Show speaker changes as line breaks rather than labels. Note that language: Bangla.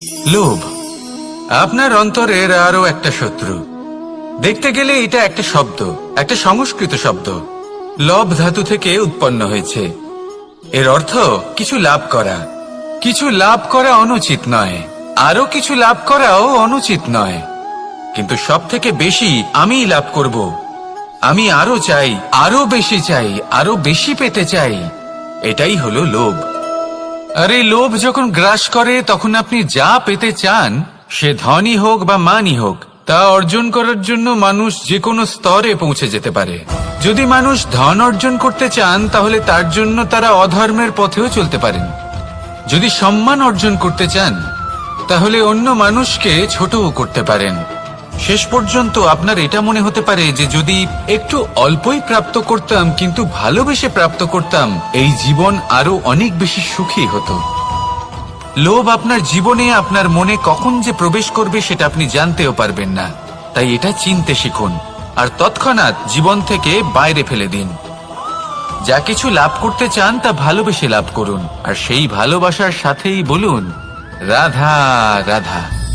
লোভ আপনার অন্তরের আরো একটা শত্রু। দেখতে গেলে এটা একটা শব্দ, একটা সংস্কৃত শব্দ, লব ধাতু থেকে উৎপন্ন হয়েছে। এর অর্থ কিছু লাভ করা। কিছু লাভ করা অনুচিত নয়, আরো কিছু লাভ করাও অনুচিত নয়, কিন্তু সব থেকে বেশি আমি লাভ করব, আমি আরো চাই, আরো বেশি চাই, আরো বেশি পেতে চাই, এটাই হলো লোভ। আর এই লোভ যখন গ্রাস করে তখন আপনি যা পেতে চান, সে ধনই হোক বা মানই হোক, তা অর্জন করার জন্য মানুষ যে কোনো স্তরে পৌঁছে যেতে পারে। যদি মানুষ ধন অর্জন করতে চান তাহলে তার জন্য তারা অধর্মের পথেও চলতে পারেন। যদি সম্মান অর্জন করতে চান তাহলে অন্য মানুষকে ছোটও করতে পারেন। শেষ পর্যন্ত আপনার এটা মনে হতে পারে যে যদি একটু অল্পই প্রাপ্ত করতাম কিন্তু ভালোবেসে প্রাপ্ত করতাম, এই জীবন আরো অনেক বেশি সুখী হতো। লোভ আপনার জীবনে, আপনার মনে কখন যে প্রবেশ করবে সেটা আপনি জানতেও পারবেন না। তাই এটা চিনতে শিখুন আর তৎক্ষণাৎ জীবন থেকে বাইরে ফেলে দিন। যা কিছু লাভ করতে চান তা ভালোবেসে লাভ করুন, আর সেই ভালোবাসার সাথেই বলুন রাধা রাধা।